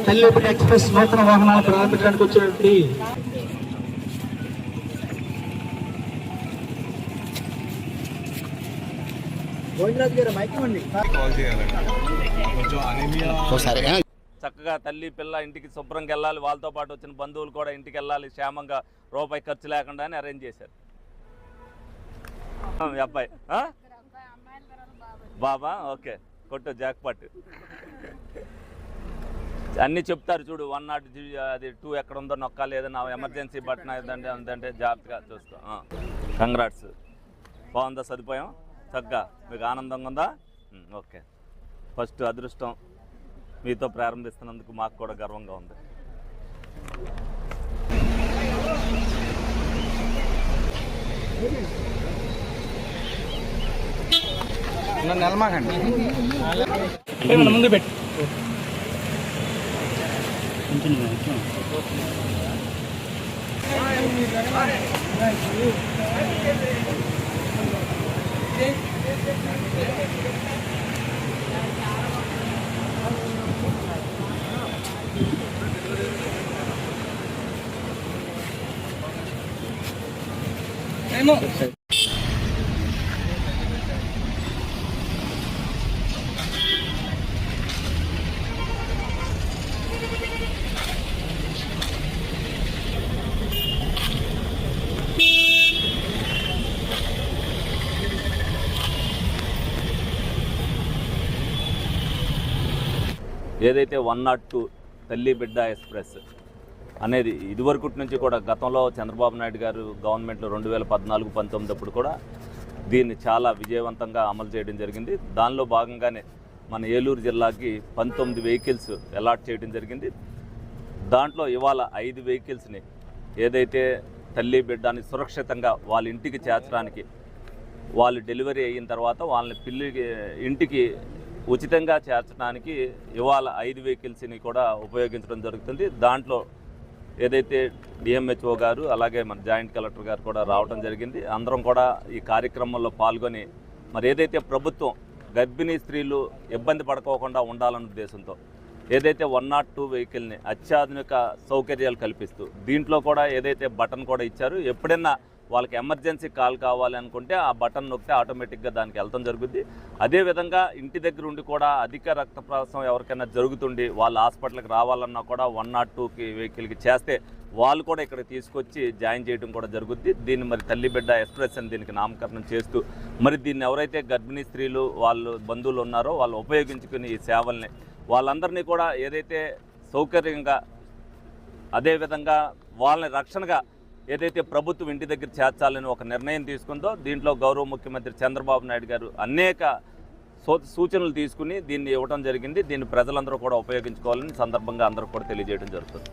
తల్లిపేట express నూతన వాహనాలు ప్రారంభించడానికి వచ్చినటువంటి చక్కగా తల్లి పిల్ల ఇంటికి శుభ్రంగా వెళ్ళాలి, వాళ్ళతో పాటు వచ్చిన బంధువులు కూడా ఇంటికి వెళ్ళాలి, క్షేమంగా రూపాయి ఖర్చు లేకుండా అని అరేంజ్ చేశారు. అబ్బాయి బాబా ఓకే కొట్టు జాక్పాట్ అన్నీ చెప్తారు చూడు. 102 అది 2 ఎక్కడ ఉందో నొక్కాలి, ఏదైనా ఎమర్జెన్సీ బటన్ ఏదంటే అందంటే జాగ్రత్తగా చూసుకో. కంగ్రాట్స్, బాగుందా సదుపాయం? చక్కగా మీకు ఆనందంగా ఉందా? ఓకే. ఫస్ట్ అదృష్టం మీతో ప్రారంభిస్తున్నందుకు మాకు కూడా గర్వంగా ఉంది. ముందు పెట్టి ఏదైతే 102 తల్లి బిడ్డ ఎక్స్ప్రెస్ అనేది ఇదివరకు నుంచి కూడా గతంలో చంద్రబాబు నాయుడు గారు గవర్నమెంట్లో 2014-19 అప్పుడు కూడా దీన్ని చాలా విజయవంతంగా అమలు చేయడం జరిగింది. దానిలో భాగంగానే మన ఏలూరు జిల్లాకి 19 వెహికల్స్ అలాట్ చేయడం జరిగింది. దాంట్లో ఇవాళ 5 వెహికల్స్ని ఏదైతే తల్లి బిడ్డని సురక్షితంగా వాళ్ళ ఇంటికి చేర్చడానికి, వాళ్ళు డెలివరీ అయిన తర్వాత వాళ్ళని ఇంటికి ఉచితంగా చేర్చడానికి ఇవాళ 5 వెహికల్స్ని కూడా ఉపయోగించడం జరుగుతుంది. దాంట్లో ఏదైతే డిఎంహెచ్ఓ గారు అలాగే మన జాయింట్ కలెక్టర్ గారు కూడా రావడం జరిగింది. అందరం కూడా ఈ కార్యక్రమంలో పాల్గొని మరి ఏదైతే ప్రభుత్వం గర్భిణీ స్త్రీలు ఇబ్బంది పడుకోకుండా ఉండాలన్న ఉద్దేశంతో ఏదైతే 102 వెహికల్ని అత్యాధునిక సౌకర్యాలు కల్పిస్తూ దీంట్లో కూడా ఏదైతే బటన్ కూడా ఇచ్చారు, ఎప్పుడైనా వాళ్ళకి ఎమర్జెన్సీ కాల్ కావాలి అనుకుంటే ఆ బటన్ నొక్కితే ఆటోమేటిక్గా దానికి వెళ్తాం జరుగుద్ది. అదేవిధంగా ఇంటి దగ్గర ఉండి కూడా అధిక రక్తప్రవాహం ఎవరికైనా జరుగుతుండి వాళ్ళు హాస్పిటల్కి రావాలన్నా కూడా 102కి వెహికల్కి చేస్తే వాళ్ళు కూడా ఇక్కడ తీసుకొచ్చి జాయిన్ చేయడం కూడా జరుగుద్ది. దీన్ని మరి తల్లి బిడ్డ ఎక్స్ప్రెస్ అని దీనికి నామకరణం చేస్తూ మరి దీన్ని ఎవరైతే గర్భిణీ స్త్రీలు వాళ్ళు బంధువులు ఉన్నారో వాళ్ళు ఉపయోగించుకుని ఈ సేవల్ని వాళ్ళందరినీ కూడా ఏదైతే సౌకర్యంగా అదేవిధంగా వాళ్ళని రక్షణగా ఏదైతే ప్రభుత్వం ఇంటి దగ్గర చేర్చాలని ఒక నిర్ణయం తీసుకుందో దీంట్లో గౌరవ ముఖ్యమంత్రి చంద్రబాబు నాయుడు గారు అనేక సూచనలు తీసుకుని దీన్ని ఇవ్వడం జరిగింది. దీన్ని ప్రజలందరూ కూడా ఉపయోగించుకోవాలని సందర్భంగా అందరూ కూడా తెలియజేయడం జరుగుతుంది.